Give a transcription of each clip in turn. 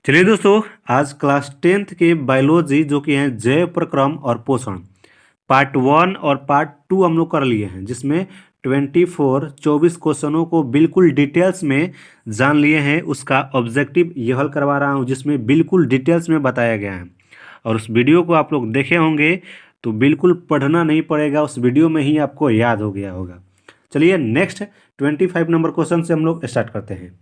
चलिए दोस्तों, आज क्लास 10th के बायोलॉजी जो कि हैं जैव प्रक्रम और पोषण पार्ट 1 और पार्ट 2 हम लोग कर लिए हैं, जिसमें 24 क्वेश्चनों को बिल्कुल डिटेल्स में जान लिए हैं। उसका ऑब्जेक्टिव ये हल करवा रहा हूँ, जिसमें बिल्कुल डिटेल्स में बताया गया है। और उस वीडियो को आप लोग देखे होंगे तो बिल्कुल पढ़ना नहीं पड़ेगा, उस वीडियो में ही आपको याद हो गया होगा। चलिए नेक्स्ट 25 नंबर क्वेश्चन से हम लोग स्टार्ट करते हैं।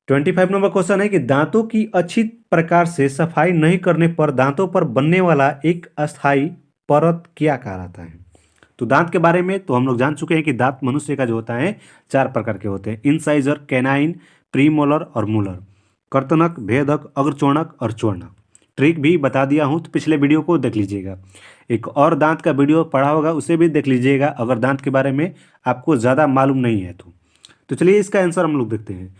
25 नंबर क्वेश्चन है कि दांतों की अच्छी प्रकार से सफाई नहीं करने पर दांतों पर बनने वाला एक अस्थायी परत क्या कहलाता है। तो दांत के बारे में तो हम लोग जान चुके हैं कि दांत मनुष्य का जो होता है 4 प्रकार के होते हैं: इंसाइजर, कैनाइन, प्रीमोलर और मूलर, कर्तनक, भेदक, अग्रचोणक और चोणक। ट्रिक भी बता दिया हूँ, तो पिछले वीडियो को देख लीजिएगा। एक और दांत का वीडियो पढ़ा होगा, उसे भी देख लीजिएगा अगर दांत के बारे में आपको ज़्यादा मालूम नहीं है तो चलिए इसका आंसर हम लोग देखते हैं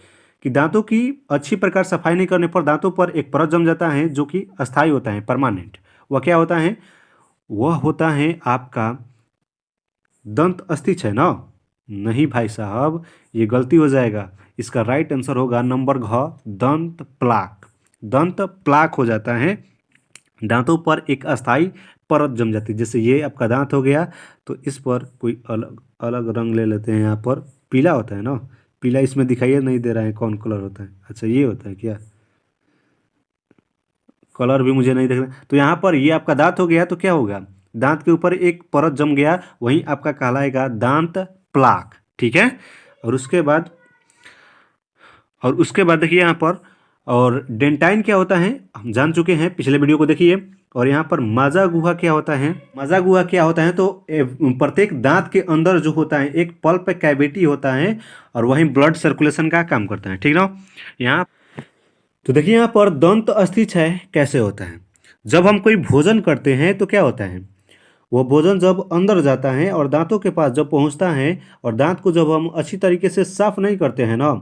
कि दांतों की अच्छी प्रकार सफाई नहीं करने पर दांतों पर एक परत जम जाता है जो कि अस्थायी होता है, परमानेंट। वह क्या होता है? वह होता है आपका दंत अस्थिच है ना? नहीं भाई साहब, ये गलती हो जाएगा। इसका राइट आंसर होगा नंबर घ, दंत प्लाक। दंत प्लाक हो जाता है, दांतों पर एक अस्थायी परत जम जाती है। जैसे ये आपका दांत हो गया, तो इस पर कोई अलग अलग रंग ले लेते हैं। यहाँ पर पीला होता है ना, पीला इसमें दिखाई नहीं दे रहा है कौन कलर होता है। अच्छा, ये होता है क्या? कलर भी मुझे नहीं देख रहा। तो यहाँ पर ये आपका दांत हो गया, तो क्या होगा? दांत के ऊपर एक परत जम गया, वहीं आपका कहलाएगा दांत प्लाक। ठीक है। और उसके बाद देखिए यहाँ पर, और डेंटाइन क्या होता है हम जान चुके हैं, पिछले वीडियो को देखिए। और यहाँ पर माजा गुहा क्या होता है? माजा गुहा क्या होता है? तो प्रत्येक दांत के अंदर जो होता है एक पल्प कैविटी होता है, और वहीं ब्लड सर्कुलेशन का काम करता है। ठीक ना? यहाँ तो देखिए यहाँ पर दंत अस्थिच है कैसे होता है। जब हम कोई भोजन करते हैं तो क्या होता है, वो भोजन जब अंदर जाता है और दांतों के पास जब पहुंचता है, और दांत को जब हम अच्छी तरीके से साफ नहीं करते हैं ना,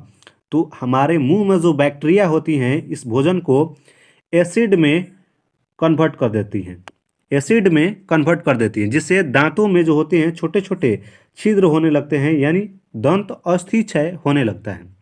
तो हमारे मुंह में जो बैक्टीरिया होती हैं इस भोजन को एसिड में कन्वर्ट कर देती हैं। एसिड में कन्वर्ट कर देती हैं, जिससे दांतों में जो होते हैं छोटे छोटे छिद्र होने लगते हैं, यानी दंत अस्थिक्षय होने लगता है।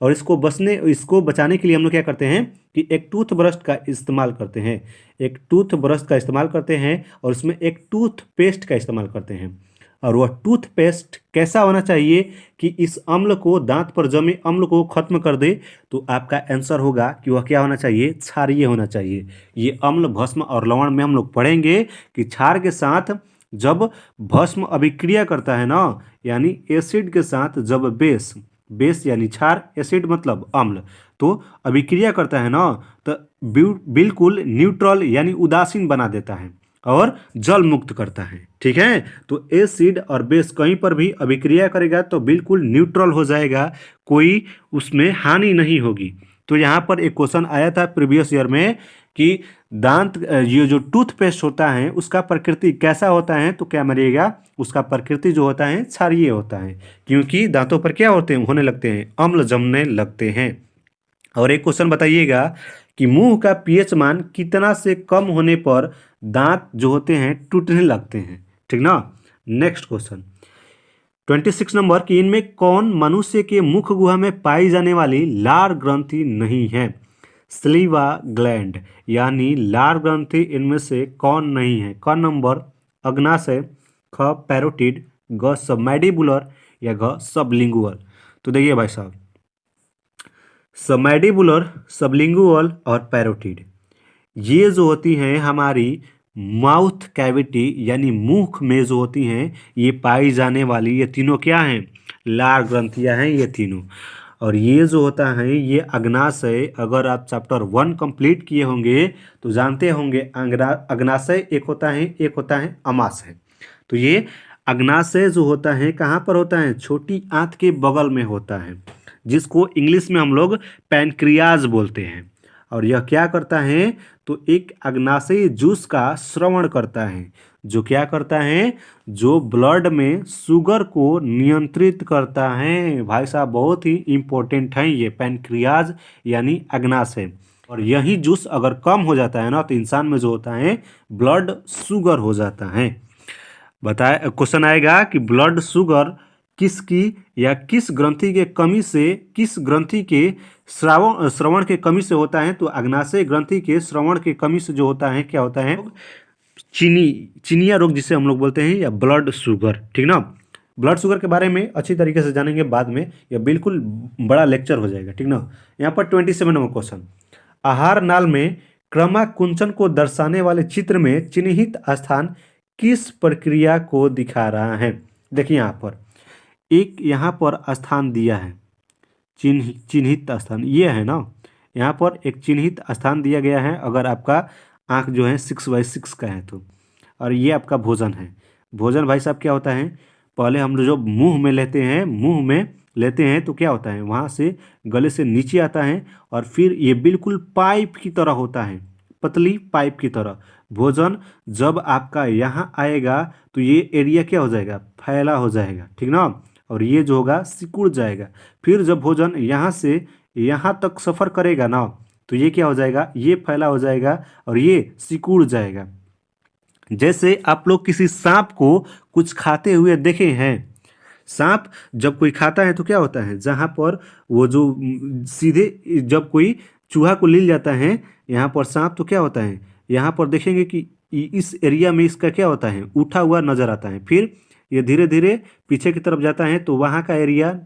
और इसको बचाने के लिए हम लोग क्या करते हैं कि एक टूथब्रश का इस्तेमाल करते हैं। एक टूथब्रश का इस्तेमाल करते हैं और उसमें एक टूथपेस्ट का इस्तेमाल करते हैं। और वह टूथपेस्ट कैसा होना चाहिए कि इस अम्ल को, दांत पर जमे अम्ल को खत्म कर दे। तो आपका आंसर होगा कि वह क्या होना चाहिए? क्षारीय होना चाहिए। ये अम्ल, भस्म और लवण में हम लोग पढ़ेंगे कि क्षार के साथ जब भस्म अभिक्रिया करता है ना, यानी एसिड के साथ जब बेस यानी क्षार, एसिड मतलब अम्ल, तो अभिक्रिया करता है ना, तो बिल्कुल न्यूट्रल यानी उदासीन बना देता है और जल मुक्त करता है। ठीक है। तो एसिड और बेस कहीं पर भी अभिक्रिया करेगा तो बिल्कुल न्यूट्रल हो जाएगा, कोई उसमें हानि नहीं होगी। तो यहाँ पर एक क्वेश्चन आया था प्रीवियस ईयर में कि दांत, ये जो टूथपेस्ट होता है उसका प्रकृति कैसा होता है, तो क्या मरिएगा, उसका प्रकृति जो होता है क्षारीय होता है, क्योंकि दांतों पर क्या होते हैं, होने लगते हैं, अम्ल जमने लगते हैं। और एक क्वेश्चन बताइएगा कि मुंह का पीएच मान कितना से कम होने पर दांत जो होते हैं टूटने लगते हैं। ठीक ना? नेक्स्ट क्वेश्चन 26 नंबर कि इनमें कौन मनुष्य के मुख गुहा में पाई जाने वाली लार ग्रंथि नहीं है? स्लीवा ग्लैंड यानी लार ग्रंथि इनमें से कौन नहीं है? क नंबर अग्नाशय, ख पैरोटिड, ग सबमैंडिबुलर या घ सबलिंगुअल। तो देखिए भाई साहब, सबमैंडिबुलर, सबलिंगुअल और पैरोटिड, ये जो होती हैं हमारी माउथ कैविटी यानी मुख में जो होती हैं ये पाई जाने वाली, ये तीनों क्या हैं? लार ग्रंथियां हैं ये तीनों। और ये जो होता है ये अग्नाशय, अगर आप चैप्टर 1 कंप्लीट किए होंगे तो जानते होंगे अग्नाशय एक होता है अमाशय। तो ये अग्नाशय जो होता है कहाँ पर होता है? छोटी आंत के बगल में होता है, जिसको इंग्लिश में हम लोग पैनक्रियाज बोलते हैं। और यह क्या करता है? तो एक अग्नाशयी जूस का श्रवण करता है, जो क्या करता है? जो ब्लड में शुगर को नियंत्रित करता है। भाई साहब बहुत ही इंपॉर्टेंट है ये पैनक्रियाज यानी अग्नाशय। और यही जूस अगर कम हो जाता है ना, तो इंसान में जो होता है ब्लड शुगर हो जाता है। बताए क्वेश्चन आएगा कि ब्लड शुगर किसकी या किस ग्रंथि के कमी से, किस ग्रंथि के श्रवण के कमी से होता है, तो अग्नाशय ग्रंथि के श्रवण के कमी से जो होता है क्या होता है, चिनिया रोग जिसे हम लोग बोलते हैं, या ब्लड शुगर। ठीक ना। ब्लड शुगर के बारे में अच्छी तरीके से जानेंगे बाद में, यह बिल्कुल बड़ा लेक्चर हो जाएगा। ठीक ना। यहाँ पर 27 नंबर क्वेश्चन, आहार नाल में क्रमाकुंचन को दर्शाने वाले चित्र में चिन्हित स्थान किस प्रक्रिया को दिखा रहा है। देखिए यहाँ पर एक यहाँ पर स्थान दिया है, चिन्हित स्थान ये है ना, यहाँ पर एक चिन्हित स्थान दिया गया है। अगर आपका आँख जो है 6/6 का है तो, और ये आपका भोजन है। भोजन भाई साहब क्या होता है, पहले हम जो मुंह में लेते हैं तो क्या होता है, वहाँ से गले से नीचे आता है और फिर ये बिल्कुल पाइप की तरह होता है, पतली पाइप की तरह। भोजन जब आपका यहाँ आएगा तो ये एरिया क्या हो जाएगा, फैला हो जाएगा। ठीक ना। और ये जो होगा सिकुड़ जाएगा। फिर जब भोजन यहाँ से यहाँ तक सफ़र करेगा ना, तो ये क्या हो जाएगा, ये फैला हो जाएगा और ये सिकुड़ जाएगा। जैसे आप लोग किसी सांप को कुछ खाते हुए देखे हैं। सांप जब कोई खाता है तो क्या होता है, जहाँ पर वो जो सीधे जब कोई चूहा को ले जाता है यहाँ पर सांप, तो क्या होता है, यहाँ पर देखेंगे कि इस एरिया में इसका क्या होता है, उठा हुआ नज़र आता है। फिर ये धीरे धीरे पीछे की तरफ जाता है तो वहाँ का एरिया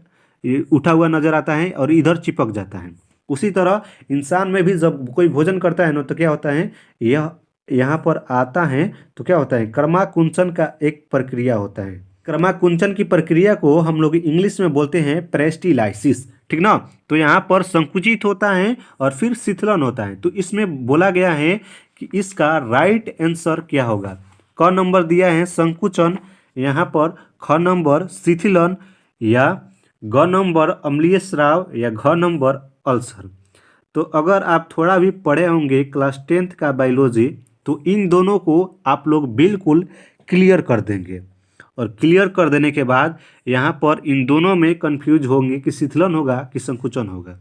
ये उठा हुआ नज़र आता है और इधर चिपक जाता है। उसी तरह इंसान में भी जब कोई भोजन करता है ना, तो क्या होता है, यह यहाँ पर आता है तो क्या होता है, क्रमाकुंचन का एक प्रक्रिया होता है। क्रमाकुंचन की प्रक्रिया को हम लोग इंग्लिश में बोलते हैं पेरिस्टाल्सिस। ठीक ना। तो यहाँ पर संकुचित होता है और फिर शिथिलन होता है। तो इसमें बोला गया है कि इसका राइट आंसर क्या होगा। क नंबर दिया है संकुचन, यहाँ पर ख नंबर शिथिलन, या ग नंबर अम्लीय स्राव, या घ नंबर अल्सर। तो अगर आप थोड़ा भी पढ़े होंगे क्लास 10th का बायोलॉजी, तो इन दोनों को आप लोग बिल्कुल क्लियर कर देंगे। और क्लियर कर देने के बाद यहाँ पर इन दोनों में कंफ्यूज होंगे कि शिथिलन होगा कि संकुचन होगा।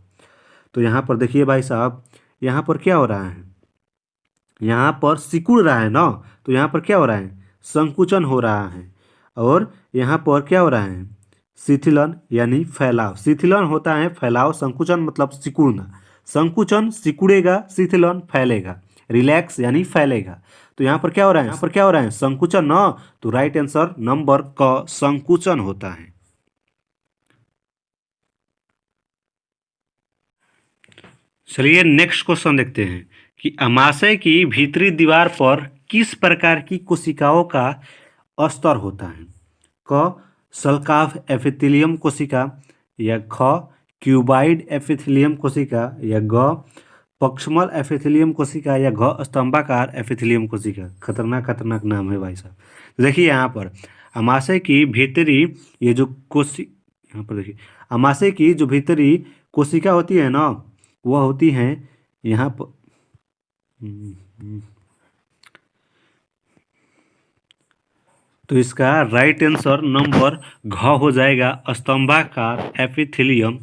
तो यहाँ पर देखिए भाई साहब, यहाँ पर क्या हो रहा है, यहाँ पर सिकुड़ रहा है ना, तो यहाँ पर क्या हो रहा है, संकुचन हो रहा है। और यहाँ पर क्या हो रहा है, शिथिलन यानी फैलाव। शिथिलन होता है फैलाव, संकुचन मतलब सिकुड़ना। संकुचन सिकुड़ेगा, शिथिलन फैलेगा, रिलैक्स यानी फैलेगा। तो यहाँ पर क्या हो रहा है, यहाँ पर क्या हो रहा है, संकुचन ना। तो राइट आंसर नंबर क संकुचन होता है। चलिए नेक्स्ट क्वेश्चन देखते हैं कि अमाशय की भीतरी दीवार पर किस प्रकार की कोशिकाओं का स्तर होता है। क सल्काव एपिथेलियम कोशिका, या ख क्यूबाइड एपिथेलियम कोशिका, या ग पक्ष्मल एपिथेलियम कोशिका, या घ स्तंभाकार एपिथेलियम कोशिका। खतरनाक नाम है भाई साहब। तो देखिए यहाँ पर अमाशय की भीतरी ये जो यहाँ पर देखिए अमाशय की जो भीतरी कोशिका होती है ना, वह होती हैं यहाँ पर तो इसका राइट आंसर नंबर घ हो जाएगा। स्तंभाकार एपिथेलियम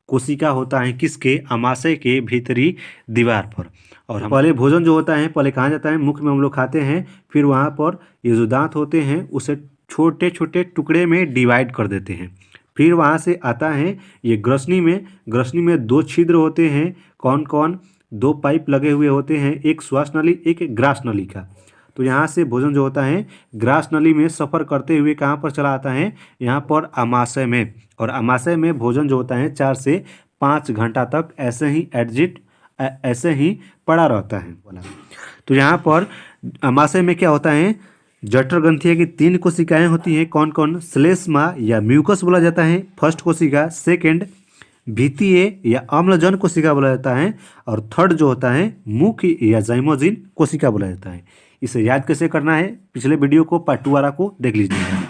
कोशिका होता है किसके, अमाशय के भीतरी दीवार पर। और पहले भोजन जो होता है पहले कहाँ जाता है, मुख में हम लोग खाते हैं। फिर वहाँ पर ये जो दांत होते हैं उसे छोटे छोटे टुकड़े में डिवाइड कर देते हैं। फिर वहाँ से आता है ये ग्रसनी में 2 छिद्र होते हैं। कौन कौन, 2 पाइप लगे हुए होते हैं, एक श्वास नली एक ग्रास नली का। तो यहाँ से भोजन जो होता है ग्रास नली में सफ़र करते हुए कहाँ पर चला आता है, यहाँ पर अमाशय में। और अमाशय में भोजन जो होता है 4 से 5 घंटा तक ऐसे ही पड़ा रहता है। तो यहाँ पर अमाशय में क्या होता है, जठर ग्रंथि की 3 कोशिकाएं होती हैं। कौन कौन, श्लेष्मा या म्यूकस बोला जाता है फर्स्ट कोशिका, सेकेंड भित्तीय या अम्लजन कोशिका बोला जाता है, और थर्ड जो होता है मुख या जाइमोजिन कोशिका बोला जाता है। इसे याद कैसे करना है, पिछले वीडियो को पार्ट 2 वाला को देख लीजिएगा।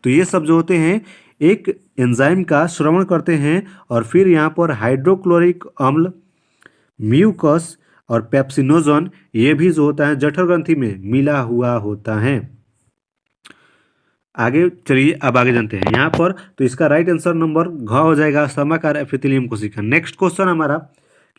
तो ये सब जो होते हैं एक एंजाइम का श्रवण करते हैं और फिर यहाँ पर हाइड्रोक्लोरिक अम्ल, म्यूकस और पेप्सिनोजन ये भी जो होता है जठर ग्रंथि में मिला हुआ होता है। आगे चलिए अब आगे जानते हैं यहाँ पर। तो इसका राइट आंसर नंबर घ हो जाएगा, स्तंभाकार एपिथेलियम कोशिका। नेक्स्ट क्वेश्चन हमारा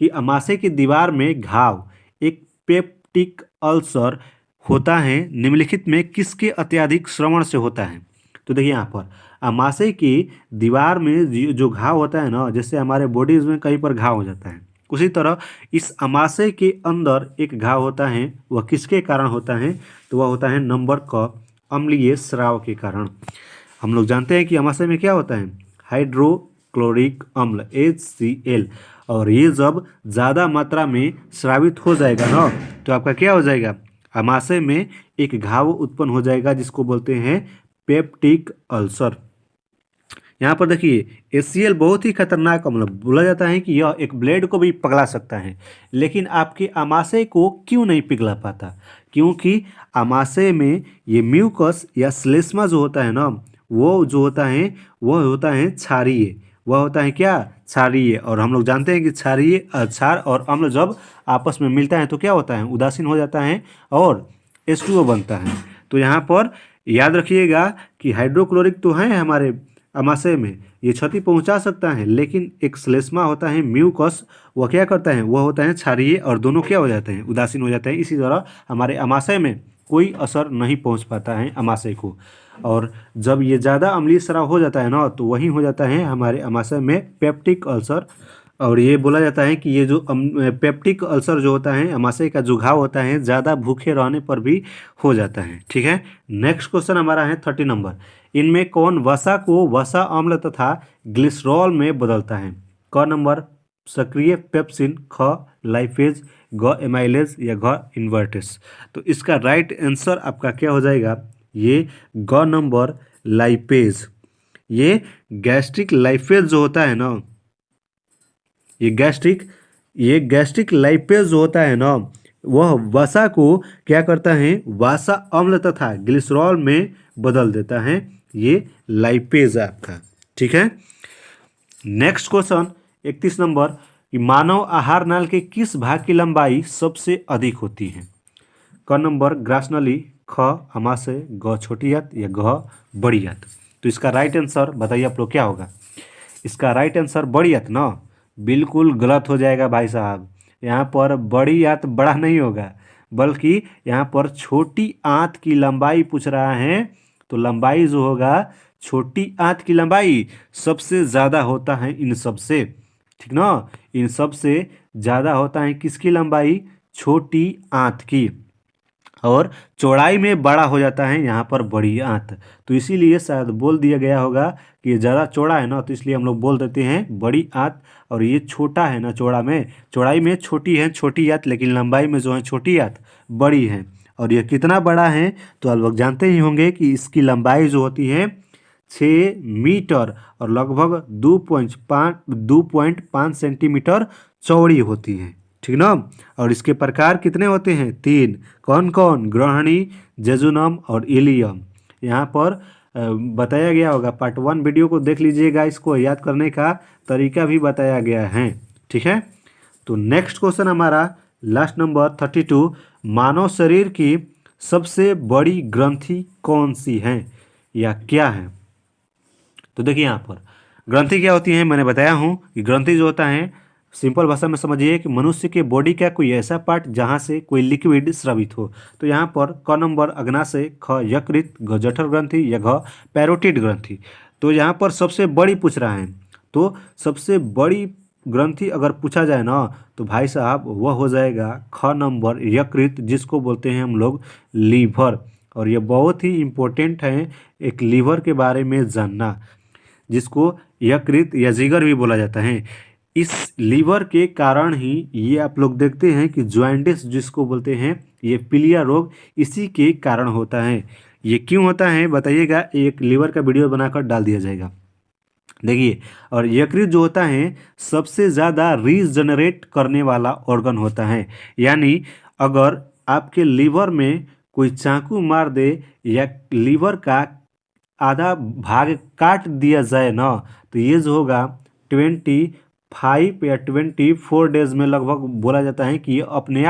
कि अमाशय की दीवार में घाव एक पेप्टिक अल्सर होता है, निम्नलिखित में किसके अत्यधिक श्रवण से होता है। तो देखिए यहाँ पर आमाशय की दीवार में जो घाव होता है ना, जैसे हमारे बॉडीज में कहीं पर घाव हो जाता है, उसी तरह इस आमाशय के अंदर एक घाव होता है। वह किसके कारण होता है? तो वह होता है नंबर क, अम्लीय स्राव के कारण। हम लोग जानते हैं कि आमाशय में क्या होता है? हाइड्रोक्लोरिक अम्ल HCl, और ये जब ज़्यादा मात्रा में स्रावित हो जाएगा ना, तो आपका क्या हो जाएगा? आमाशय में एक घाव उत्पन्न हो जाएगा जिसको बोलते हैं पेप्टिक अल्सर। यहाँ पर देखिए HCl बहुत ही खतरनाक अम्ल, बोला जाता है कि यह एक ब्लेड को भी पिघला सकता है, लेकिन आपके आमाशय को क्यों नहीं पिघला पाता? क्योंकि आमाशय में ये म्यूकस या श्लेष्मा जो होता है ना, वो जो होता है वह होता है क्षारीय। वह होता है क्या? क्षारीय। और हम लोग जानते हैं कि क्षारीय क्षार और अम्ल जब आपस में मिलता है तो क्या होता है? उदासीन हो जाता है और H2O बनता है। तो यहाँ पर याद रखिएगा कि हाइड्रोक्लोरिक तो है हमारे आमाशय में, ये क्षति पहुंचा सकता है, लेकिन एक श्लेष्मा होता है म्यूकस, वह क्या करता है? वह होता है क्षारीय, और दोनों क्या हो जाते हैं? उदासीन हो जाते हैं। इसी तरह हमारे आमाशय में कोई असर नहीं पहुंच पाता है आमाशय को। और जब ये ज़्यादा अम्लीय स्राव हो जाता है ना, तो वही हो जाता है हमारे आमाशय में पेप्टिक अल्सर। और ये बोला जाता है कि ये जो पेप्टिक अल्सर जो होता है, आमाशय का जो घाव होता है, ज़्यादा भूखे रहने पर भी हो जाता है। ठीक है, नेक्स्ट क्वेश्चन हमारा है 30 नंबर। इनमें कौन वसा को वसा अम्ल तथा ग्लिसरॉल में बदलता है? क नंबर सक्रिय पेप्सिन, ख लाइपेज, ग एमाइलेज, या घ इन्वर्टेस। तो इसका राइट आंसर आपका क्या हो जाएगा? ये ग नंबर लाइपेज। ये गैस्ट्रिक लाइपेज जो होता है ना, ये गैस्ट्रिक लाइपेज जो होता है ना, वह वसा को क्या करता है? वसा अम्ल तथा ग्लिसरॉल में बदल देता है। ये लाइपेज है आपका। ठीक है, नेक्स्ट क्वेश्चन 31 नंबर कि मानव आहार नाल के किस भाग की लंबाई सबसे अधिक होती है? क नंबर ग्रासनली, ख आमाशय, ग छोटी आंत, या घ बड़ी आंत। तो इसका राइट आंसर बताइए आप लोग क्या होगा? इसका राइट आंसर बड़ी आंत ना, बिल्कुल गलत हो जाएगा भाई साहब। यहाँ पर बड़ी आंत बड़ा नहीं होगा, बल्कि यहाँ पर छोटी आंत की लंबाई पूछ रहा है। तो लंबाई जो होगा, छोटी आंत की लंबाई सबसे ज़्यादा होता है इन सब से। ठीक ना, इन सब से ज़्यादा होता है किसकी लंबाई? छोटी आंत की। और चौड़ाई में बड़ा हो जाता है यहाँ पर बड़ी आंत। तो इसीलिए शायद बोल दिया गया होगा कि ये ज़्यादा चौड़ा है ना, तो इसलिए हम लोग बोल देते हैं बड़ी आंत। और ये छोटा है ना, चौड़ाई में छोटी है छोटी आंत, लेकिन लंबाई में जो है छोटी आंत बड़ी है। और ये कितना बड़ा है तो आप लोग जानते ही होंगे कि इसकी लंबाई जो होती है 6 मीटर और लगभग 2.5 सेंटीमीटर चौड़ी होती है। ठीक ना। और इसके प्रकार कितने होते हैं? 3। कौन कौन? ग्रहणी, जेजुनम और इलियम। यहाँ पर बताया गया होगा, पार्ट 1 वीडियो को देख लीजिएगा, इसको याद करने का तरीका भी बताया गया है। ठीक है, तो नेक्स्ट क्वेश्चन हमारा लास्ट नंबर 32। मानव शरीर की सबसे बड़ी ग्रंथि कौन सी है या क्या है? तो देखिए यहाँ पर ग्रंथि क्या होती है, मैंने बताया हूँ कि ग्रंथि जो होता है, सिंपल भाषा में समझिए कि मनुष्य के बॉडी का कोई ऐसा पार्ट जहाँ से कोई लिक्विड स्रावित हो। तो यहाँ पर क नंबर अग्नाशय, ख यकृत, घ जठर ग्रंथि, या घ पैरोटिड ग्रंथि। तो यहाँ पर सबसे बड़ी पूछ रहा है, तो सबसे बड़ी ग्रंथि अगर पूछा जाए ना, तो भाई साहब वह हो जाएगा ख नंबर यकृत, जिसको बोलते हैं हम लोग लीवर। और ये बहुत ही इम्पोर्टेंट है एक लीवर के बारे में जानना, जिसको यकृत या जिगर भी बोला जाता है। इस लीवर के कारण ही ये आप लोग देखते हैं कि जॉइंटिस जिसको बोलते हैं, ये पीलिया रोग इसी के कारण होता है। ये क्यों होता है बताइएगा, एक लीवर का वीडियो बनाकर डाल दिया जाएगा, देखिए। और यकृत जो होता है सबसे ज़्यादा रीजनरेट करने वाला ऑर्गन होता है। यानी अगर आपके लीवर में कोई चाकू मार दे या लीवर का आधा भाग काट दिया जाए ना, तो ये जो होगा 25 या 24 डेज में लगभग बोला जाता है कि ये अपने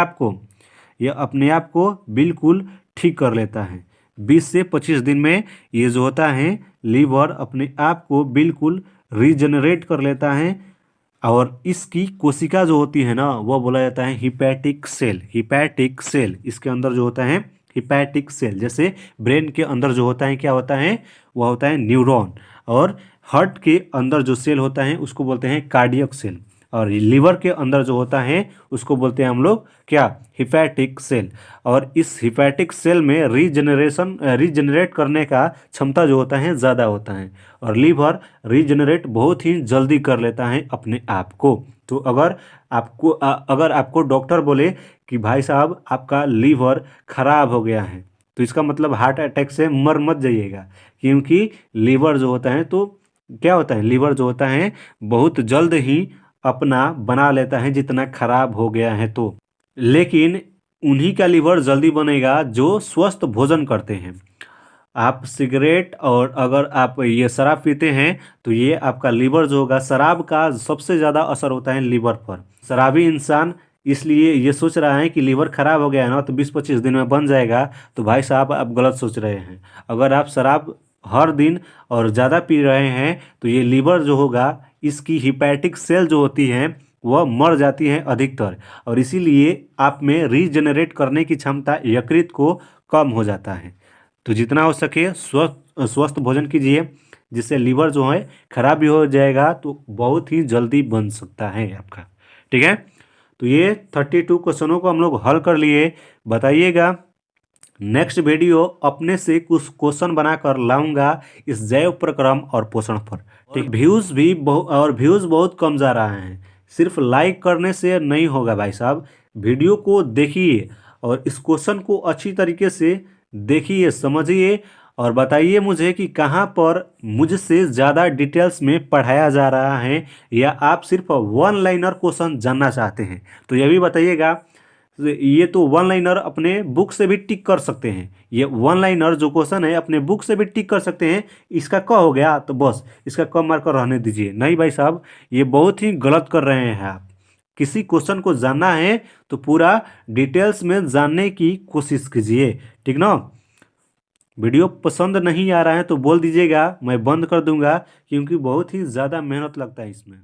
आप को बिल्कुल ठीक कर लेता है। 20 से 25 दिन में ये जो होता है लीवर अपने आप को बिल्कुल रीजनरेट कर लेता है। और इसकी कोशिका जो होती है ना, वह बोला जाता है हिपैटिक सेल। इसके अंदर जो होता है हिपैटिक सेल। जैसे ब्रेन के अंदर जो होता है क्या होता है, वह होता है न्यूरॉन, और हार्ट के अंदर जो सेल होता है उसको बोलते हैं कार्डियक सेल, और लीवर के अंदर जो होता है उसको बोलते हैं हम लोग क्या, हिपैटिक सेल। और इस हिपैटिक सेल में रीजनरेट करने का क्षमता जो होता है ज़्यादा होता है, और लीवर रीजनरेट बहुत ही जल्दी कर लेता है अपने आप को। तो अगर आपको डॉक्टर बोले कि भाई साहब आपका लीवर खराब हो गया है, तो इसका मतलब हार्ट अटैक से मर मत जाइएगा, क्योंकि लीवर जो होता है तो क्या होता है, लीवर जो होता है बहुत जल्द ही अपना बना लेता है जितना खराब हो गया है तो। लेकिन उन्हीं का लीवर जल्दी बनेगा जो स्वस्थ भोजन करते हैं। आप सिगरेट और अगर आप ये शराब पीते हैं तो ये आपका लीवर जो होगा, शराब का सबसे ज़्यादा असर होता है लीवर पर। शराबी इंसान इसलिए ये सोच रहा है कि लीवर खराब हो गया है ना तो 20-25 दिन में बन जाएगा, तो भाई साहब आप गलत सोच रहे हैं। अगर आप शराब हर दिन और ज़्यादा पी रहे हैं तो ये लीवर जो होगा, इसकी हिपैटिक सेल जो होती हैं वह मर जाती हैं अधिकतर, और इसीलिए आप में रीजनरेट करने की क्षमता यकृत को कम हो जाता है। तो जितना हो सके स्वस्थ भोजन कीजिए, जिससे लीवर जो है खराब भी हो जाएगा तो बहुत ही जल्दी बन सकता है आपका। ठीक है, तो ये 32 क्वेश्चनों को हम लोग हल कर लिए। बताइएगा नेक्स्ट वीडियो अपने से कुछ क्वेश्चन बनाकर लाऊंगा इस जैव प्रक्रम और पोषण पर। ठीक, व्यूज़ बहुत कम जा रहा है। सिर्फ लाइक करने से नहीं होगा भाई साहब, वीडियो को देखिए और इस क्वेश्चन को अच्छी तरीके से देखिए, समझिए, और बताइए मुझे कि कहाँ पर मुझसे ज़्यादा डिटेल्स में पढ़ाया जा रहा है, या आप सिर्फ वन लाइनर क्वेश्चन जानना चाहते हैं तो ये भी बताइएगा। ये तो वन लाइनर अपने बुक से भी टिक कर सकते हैं, ये वन लाइनर जो क्वेश्चन है अपने बुक से भी टिक कर सकते हैं। इसका क हो गया तो बस इसका क मार्कर रहने दीजिए। नहीं भाई साहब, ये बहुत ही गलत कर रहे हैं आप। किसी क्वेश्चन को जानना है तो पूरा डिटेल्स में जानने की कोशिश कीजिए, ठीक ना। वीडियो पसंद नहीं आ रहा है तो बोल दीजिएगा, मैं बंद कर दूंगा, क्योंकि बहुत ही ज़्यादा मेहनत लगता है इसमें।